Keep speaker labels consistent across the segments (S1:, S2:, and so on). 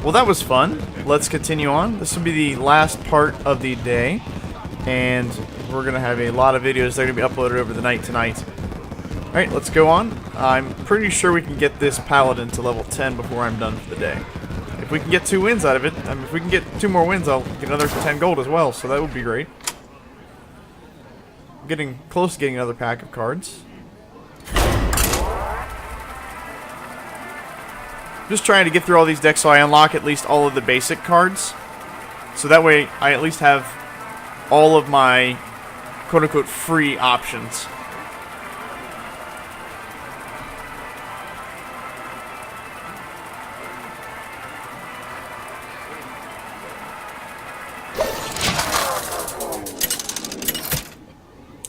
S1: Well, that was fun. Let's continue on. This will be the last part of the day, and we're going to have a lot of videos that are going to be uploaded over the night tonight. Alright, let's go on. I'm pretty sure we can get this paladin to level 10 before I'm done for the day. If we can get 2 wins out of it, if we can get 2 more wins, I'll get another 10 gold as well, so that would be great. I'm getting close to getting another pack of cards. Just trying to get through all these decks so I unlock at least all of the basic cards. So that way I at least have all of my quote-unquote free options.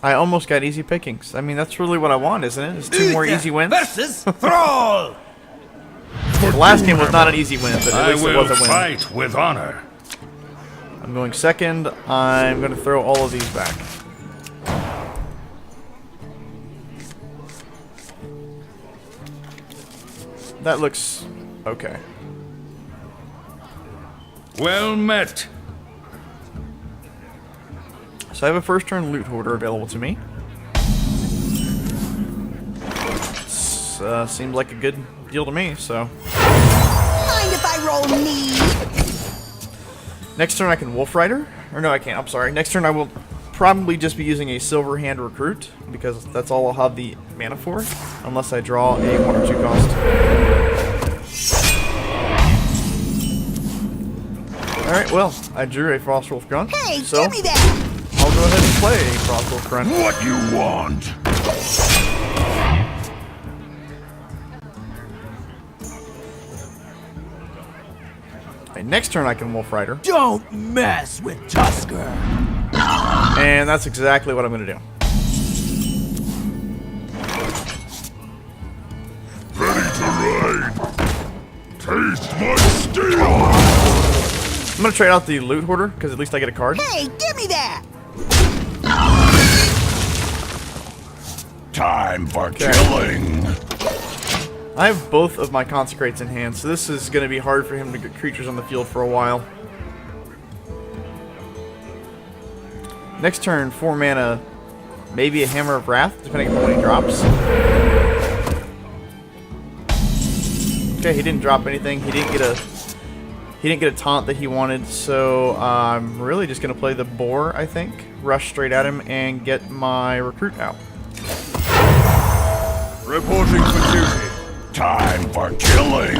S1: I almost got easy pickings. I mean, that's really what I want, isn't it? It's 2 more easy wins.
S2: Versus Thrall.
S1: The last game was not an easy win, but at least it was a win.
S3: I will fight with honor.
S1: I'm going second. I'm going to throw all of these back. That looks okay.
S3: Well met.
S1: So I have a first turn loot hoarder available to me. Seems like a good deal to me, so.
S4: Mind if I roll me?
S1: Next turn I can Wolf Rider. Or no, I can't. I'm sorry. Next turn I will probably just be using a Silver Hand Recruit, because that's all I'll have the mana for, unless I draw a 1 or 2 cost. Alright, well, I drew a Frostwolf Grunt.
S4: Hey,
S1: so
S4: give me that!
S1: I'll go ahead and play a Frostwolf Grunt.
S3: What you want?
S1: Okay, next turn I can Wolf Rider.
S2: Don't mess with Tusker.
S1: And that's exactly what I'm going to do.
S3: Ready to ride. Taste my steel.
S1: I'm going to trade out the Loot Hoarder, because at least I get a card.
S4: Hey, give me that!
S3: Time for killing.
S1: I have both of my Consecrates in hand, so this is going to be hard for him to get creatures on the field for a while. Next turn, 4 mana, maybe a Hammer of Wrath, depending on when he drops. Okay, he didn't drop anything. He didn't get a taunt that he wanted, so I'm really just going to play the Boar, I think. Rush straight at him and get my Recruit out.
S2: Reporting for duty.
S3: Time for killing.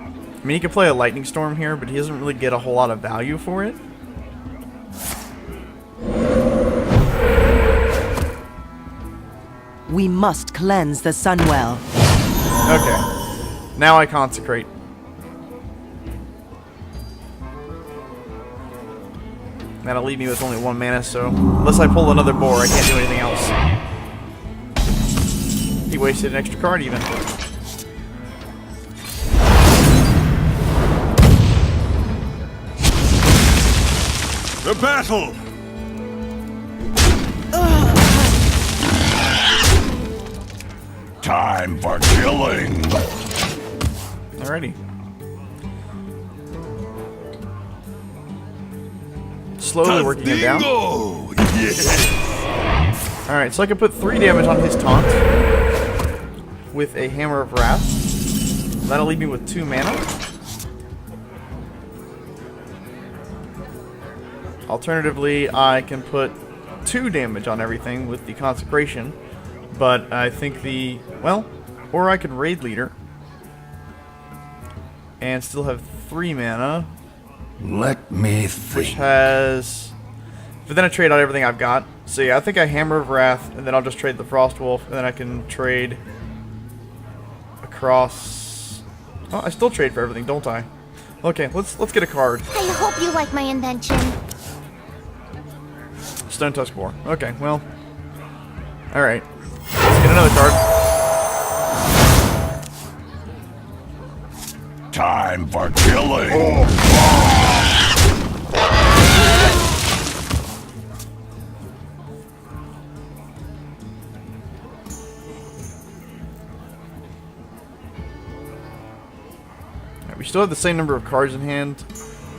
S1: I mean, he could play a Lightning Storm here, but he doesn't really get a whole lot of value for it.
S5: We must cleanse the Sunwell.
S1: Okay. Now I Consecrate. That'll leave me with only 1 mana, so unless I pull another Boar, I can't do anything else. He wasted an extra card even.
S2: The battle.
S3: Time for killing.
S1: Alrighty. Slowly working him down.
S3: Yes.
S1: Alright, so I can put 3 damage on his taunt with a Hammer of Wrath. That'll leave me with 2 mana. Alternatively, I can put 2 damage on everything with the Consecration, but I think or I could Raid Leader and still have 3 mana,
S3: Let me
S1: which
S3: think.
S1: has... But then I trade out everything I've got. So yeah, I think I Hammer of Wrath, and then I'll just trade the Frostwolf, and then I can trade across... Oh, I still trade for everything, don't I? Okay, let's get a card.
S6: I hope you like my invention.
S1: Stone Tusk Boar. Okay, well... Alright. Let's get another card.
S3: Time for killing.
S1: We still have the same number of cards in hand.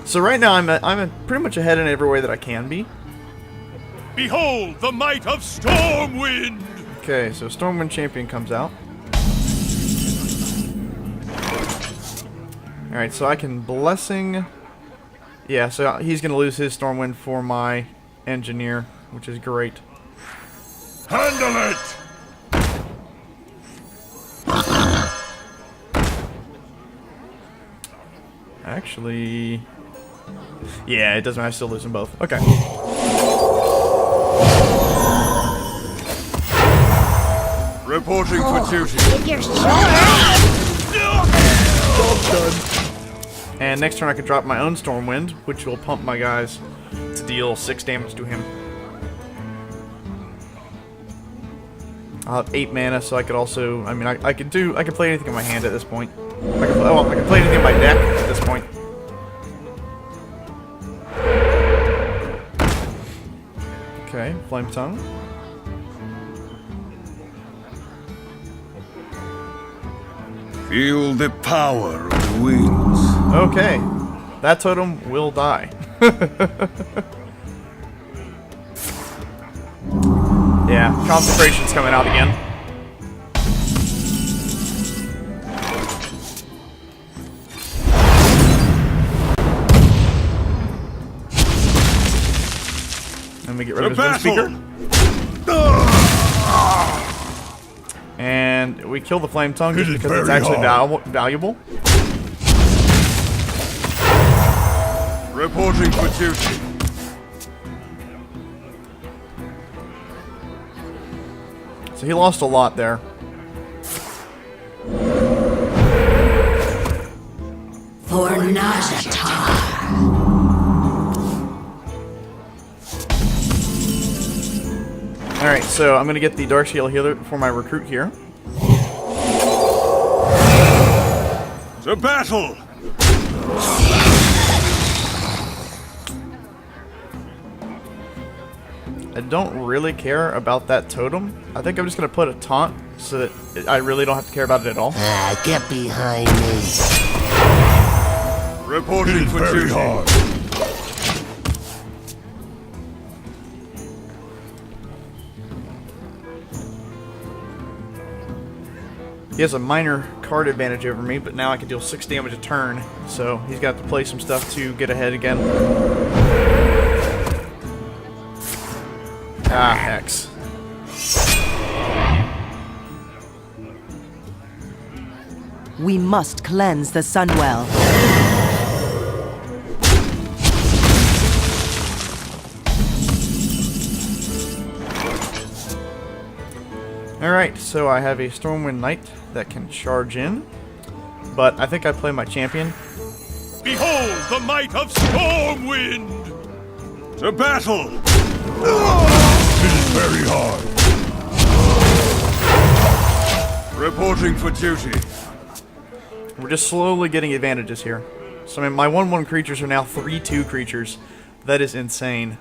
S1: So right now I'm pretty much ahead in every way that I can be.
S2: Behold the might of Stormwind!
S1: Okay, so Stormwind Champion comes out. Alright, so I can Blessing... Yeah, so he's going to lose his Stormwind for my Engineer, which is great.
S2: Handle it!
S1: Actually... Yeah, it doesn't matter. I still lose them both. Okay.
S2: Reporting for duty.
S6: If you're sure.
S1: And next turn I can drop my own Stormwind, which will pump my guys to deal 6 damage to him. I'll have 8 mana, so I could also... I mean, I can play anything in my hand at this point. I can play anything in my deck at this point. Okay, Flame Tongue.
S2: Feel the power of the winds.
S1: Okay, that totem will die. Yeah, Consecration's coming out again. And we get rid of his Wind Speaker. And we kill the Flame Tongue just because it's actually valuable.
S2: Reporting for duty.
S1: So he lost a lot there.
S5: For Najatar.
S1: Alright, so I'm going to get the Darksteel Healer for my recruit here.
S2: To battle!
S1: I don't really care about that totem. I think I'm just going to put a taunt so that I really don't have to care about it at all.
S7: Get behind me.
S2: Reporting for duty.
S1: He has a minor card advantage over me, but now I can deal 6 damage a turn, so he's got to play some stuff to get ahead again. Ah, Hex.
S5: We must cleanse the Sunwell.
S1: Alright, so I have a Stormwind Knight that can charge in, but I think I play my champion.
S2: Behold the might of Stormwind! To battle!
S3: It is very hard.
S2: Reporting for duty.
S1: We're just slowly getting advantages here. So I mean, my 1/1 creatures are now 3/2 creatures. That is insane.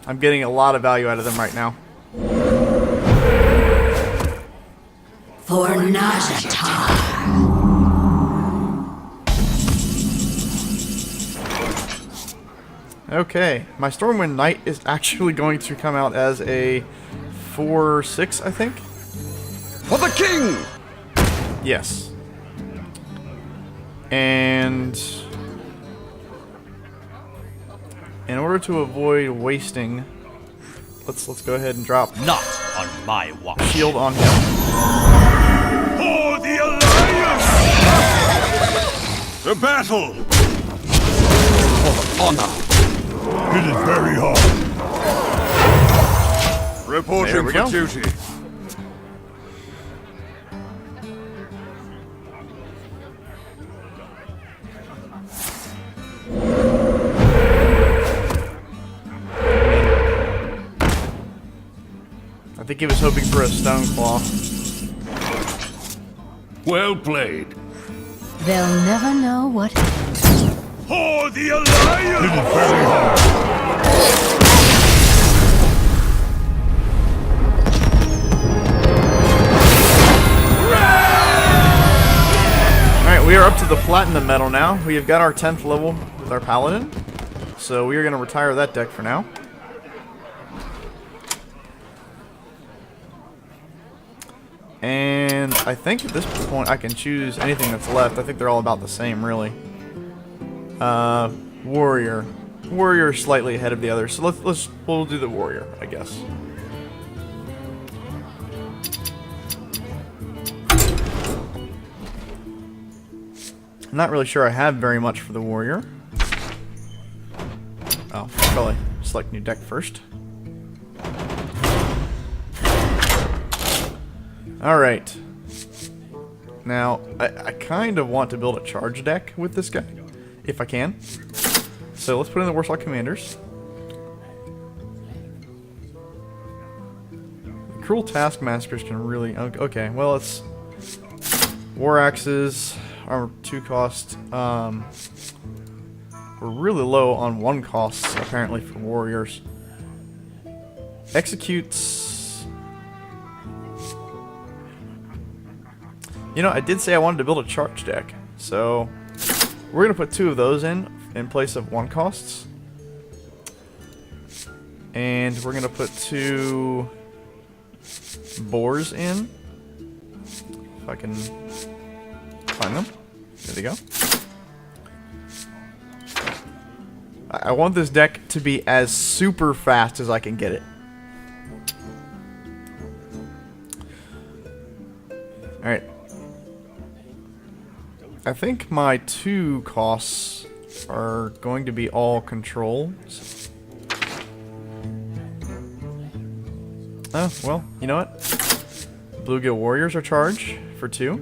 S1: I'm getting a lot of value out of them right now.
S5: For Najatar.
S1: Okay, my Stormwind Knight is actually going to come out as a 4/6, I think.
S2: For the king!
S1: Yes. And in order to avoid wasting, let's go ahead and drop
S2: Not on my watch.
S1: shield on him.
S2: For the Alliance! To battle!
S3: Honor. It is very hard.
S2: Reporting
S1: There we
S2: for
S1: go.
S2: duty.
S1: I think he was hoping for a Stone Claw.
S2: Well played.
S5: They'll never know what.
S2: For the Alliance!
S3: It is very hard.
S1: the Platinum Medal now. We have got our 10th level with our Paladin. So we are going to retire that deck for now. And I think at this point I can choose anything that's left. I think they're all about the same, really. Warrior. Warrior is slightly ahead of the others. So we'll do the Warrior, I guess. I'm not really sure I have very much for the Warrior. Oh, probably select new deck first. Alright. Now, I kind of want to build a charge deck with this guy, if I can. So let's put in the Warsaw Commanders. The Cruel Taskmasters can really... Okay, well, it's... War Axes, Armor 2 cost. We're really low on 1 costs, apparently, for Warriors. Executes... You know, I did say I wanted to build a charge deck, so we're going to put 2 of those in place of 1 costs. And we're going to put 2 boars in. If I can find them. There they go. I want this deck to be as super fast as I can get it. Alright. I think my 2 costs are going to be all control. Oh, well, you know what? Bluegill Warriors are charge for 2.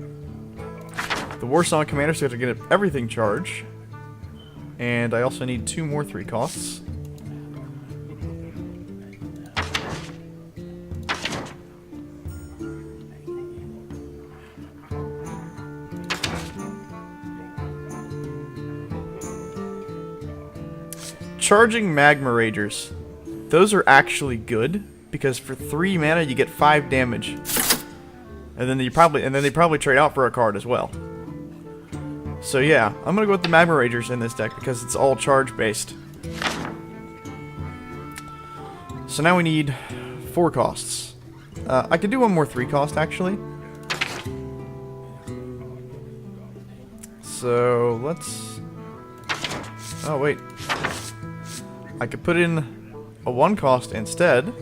S1: The Warsaw Commanders have to get everything charge. And I also need 2 more 3 costs. Charging Magma Ragers. Those are actually good because for 3 mana you get 5 damage. And then they probably trade out for a card as well. So yeah, I'm gonna go with the Magma Ragers in this deck because it's all charge based. So now we need 4 costs. I could do 1 more 3 cost actually. So let's... Oh wait. I could put in a 1 cost instead,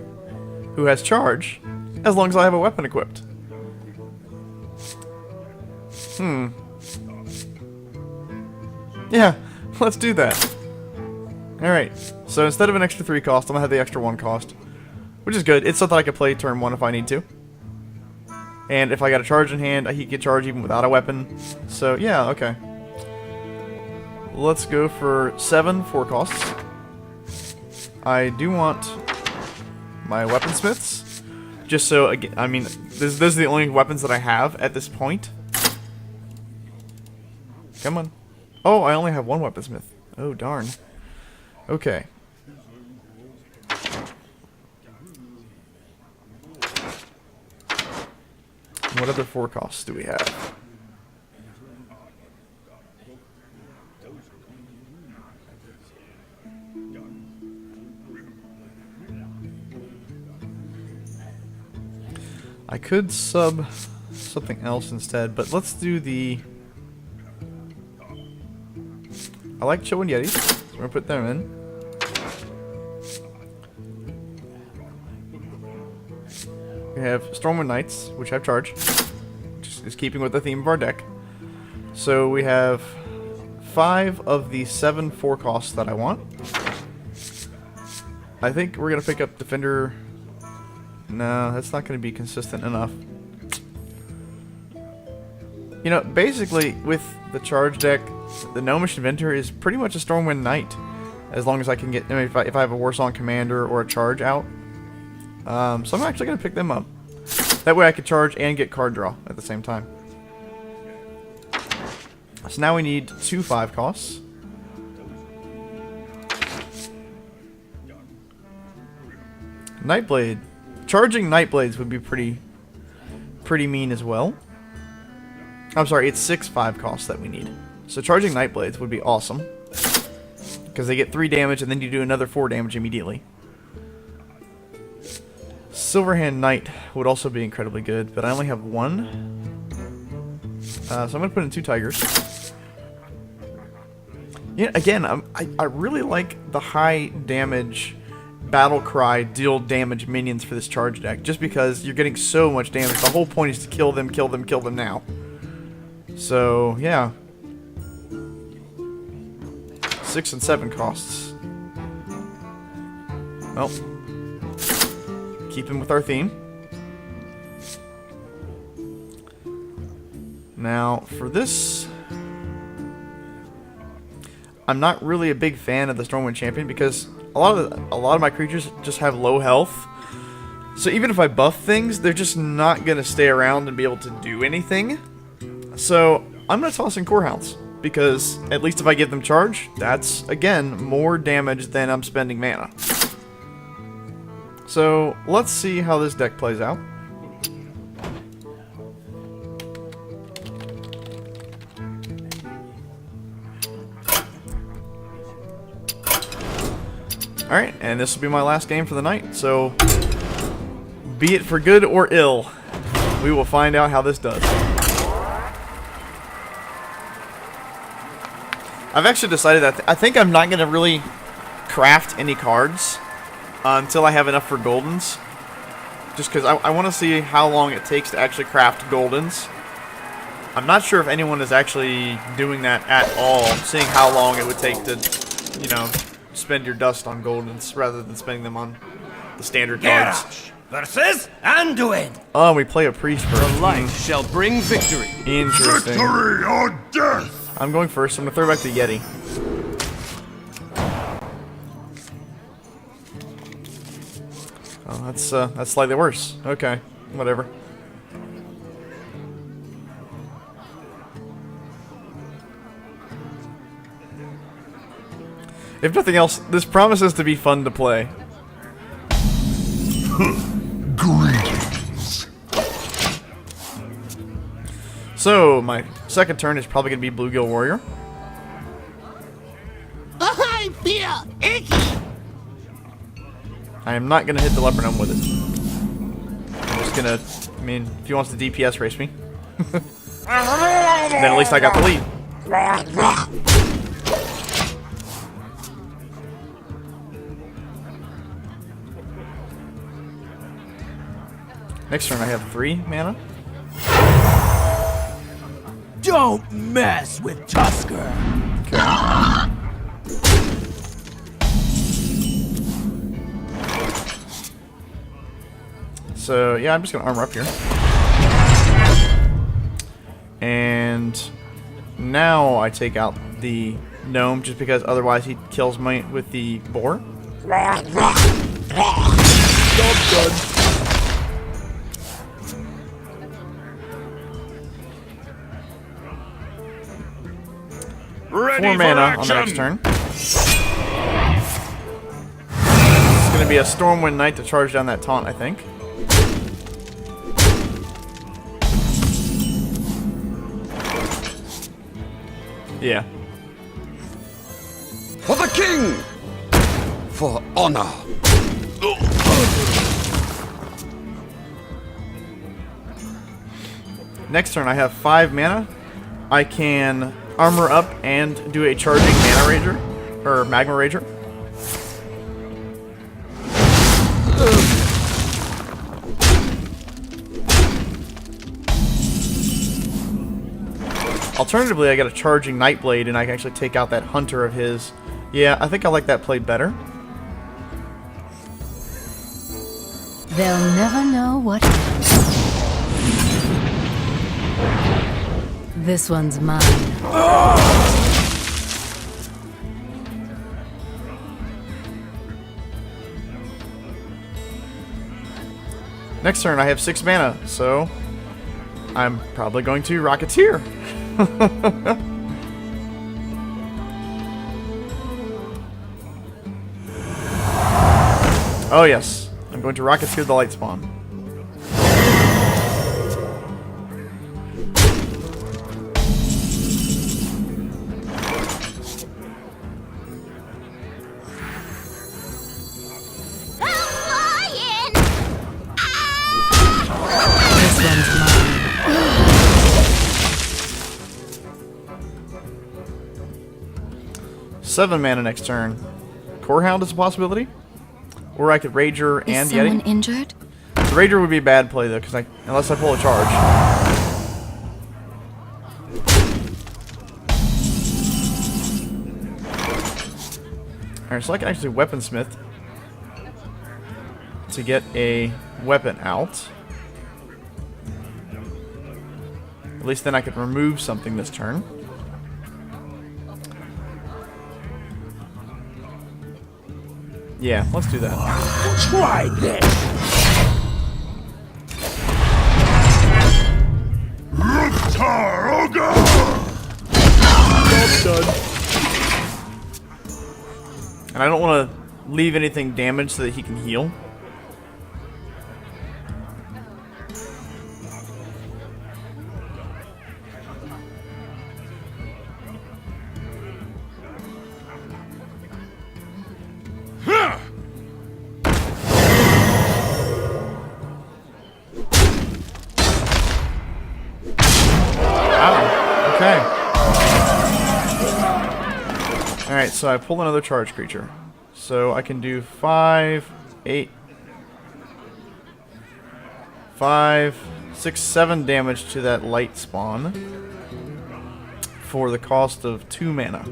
S1: who has charge, as long as I have a weapon equipped. Yeah, let's do that. Alright, so instead of an extra 3 cost, I'm going to have the extra 1 cost. Which is good. It's something I could play turn 1 if I need to. And if I got a charge in hand, he could charge even without a weapon. So, yeah, okay. Let's go for 7 4 costs. I do want my weaponsmiths, just so, again, I mean, those are the only weapons that I have at this point. Come on. Oh, I only have 1 weaponsmith. Oh, darn. Okay. What other 4 costs do we have? I could sub something else instead, but let's do the... I like Chillwind Yetis, so we're going to put them in. We have Stormwind Knights, which have charge, which is keeping with the theme of our deck. So we have 5 of the 7 4 costs that I want. I think we're going to pick up Defender... No, that's not going to be consistent enough. You know, basically, with the charge deck, the Gnomish Inventor is pretty much a Stormwind Knight. As long as I can get... I mean, if I have a Warsaw Commander or a charge out. So I'm actually going to pick them up. That way I could charge and get card draw at the same time. So now we need 2 5 costs. Nightblade. Charging Nightblades would be pretty mean as well. I'm sorry, it's 6 5 costs that we need. So charging Nightblades would be awesome. Because they get 3 damage and then you do another 4 damage immediately. Silverhand Knight would also be incredibly good, but I only have 1. So I'm going to put in 2 tigers. Yeah, again, I really like the high damage battle cry deal damage minions for this charge deck, just because you're getting so much damage. The whole point is to kill them, kill them, kill them now. So, yeah. 6 and 7 costs. Well, keeping with our theme. Now, for this, I'm not really a big fan of the Stormwind Champion because a lot of my creatures just have low health. So even if I buff things, they're just not gonna stay around and be able to do anything. So I'm gonna toss in Corehounds because at least if I give them charge, that's again more damage than I'm spending mana. So let's see how this deck plays out. Alright, and this will be my last game for the night, so be it for good or ill, we will find out how this does. I've actually decided that I think I'm not going to really craft any cards until I have enough for Goldens. Just because I want to see how long it takes to actually craft Goldens. I'm not sure if anyone is actually doing that at all, seeing how long it would take to, you know, spend your dust on Goldens rather than spending them on the standard cards.
S2: Versus Anduin.
S1: Oh, we play a priest first.
S2: The light shall bring victory.
S1: Interesting.
S3: Victory or death!
S1: I'm going first. I'm going to throw back the Yeti. Oh, that's slightly worse. Okay, whatever. If nothing else, this promises to be fun to play.
S3: Greetings.
S1: So, my second turn is probably going to be Bluegill Warrior.
S4: I feel icky.
S1: I am not going to hit the Leopard Gnome with it. I'm just going to, I mean, if he wants to DPS race me, then at least I got the lead. Next turn I have 3 mana.
S4: Don't mess with Tusker.
S1: Okay. So, yeah, I'm just going to armor up here. And now I take out the gnome just because otherwise he kills me with the boar. Job done.
S2: Ready
S1: 4 mana on the next turn. It's going to be a Stormwind Knight to charge down that taunt, I think. Yeah.
S2: For the king! For honor!
S1: Next turn I have 5 mana. I can armor up and do a charging mana rager, or magma rager. Alternatively, I got a charging Nightblade and I can actually take out that hunter of his. Yeah, I think I like that play better.
S5: They'll never know what. This one's mine.
S1: Next turn, I have 6 mana, so I'm probably going to Rocketeer. Oh yes, I'm going to Rocketeer the Light Spawn.
S5: one's mine.
S1: 7 mana next turn. Corehound is a possibility. Or I could Rager and
S6: Is someone
S1: Yeti.
S6: injured?
S1: The Rager would be a bad play though, because unless I pull a charge. Alright, so I can actually weaponsmith to get a weapon out. At least then I could remove something this turn. Yeah, let's do that.
S4: Try this.
S1: And I don't want to leave anything damaged so that he can heal. Okay. Alright, so I pull another charge creature. So I can do 5, 8, 5, 6, 7 damage to that light spawn for the cost of 2 mana.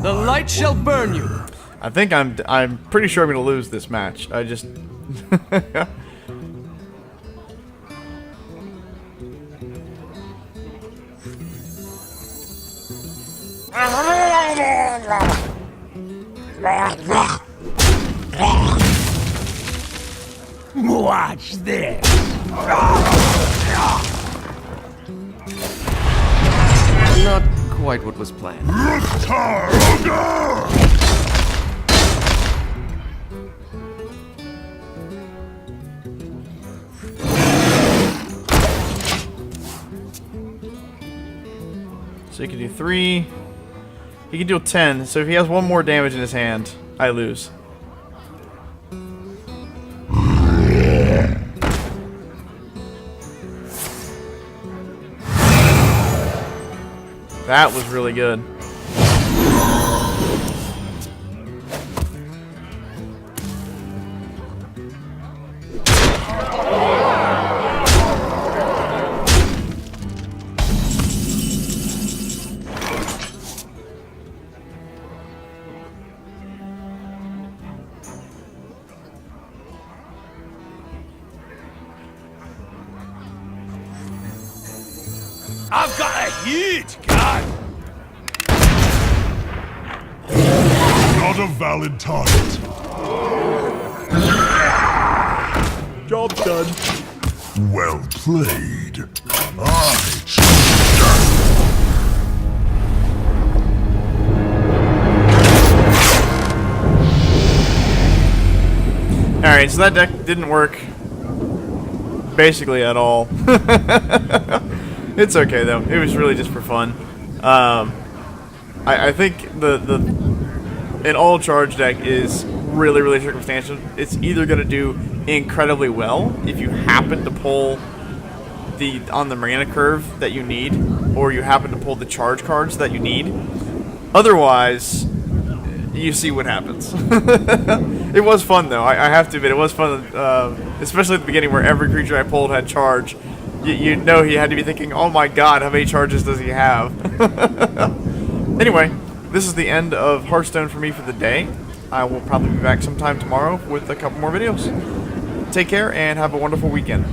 S2: The light shall burn you.
S1: I think I'm pretty sure I'm gonna lose this match. I just
S4: Watch this.
S2: Not quite what was planned.
S1: so he can do 3. He can deal 10. So if he has 1 more damage in his hand, I lose. That was really good.
S2: I've got a huge gun.
S3: Not a valid target.
S1: Job done.
S3: Well played. I choose
S1: Alright, so that deck didn't work basically at all. It's okay though. It was really just for fun. I think an all charge deck is really circumstantial. It's either going to do incredibly well if you happen to pull on the mana curve that you need, or you happen to pull the charge cards that you need. Otherwise, you see what happens. It was fun though. I have to admit, it was fun, especially at the beginning where every creature I pulled had charge. You know he had to be thinking, oh my god, how many charges does he have? Anyway, this is the end of Hearthstone for me for the day. I will probably be back sometime tomorrow with a couple more videos. Take care and have a wonderful weekend.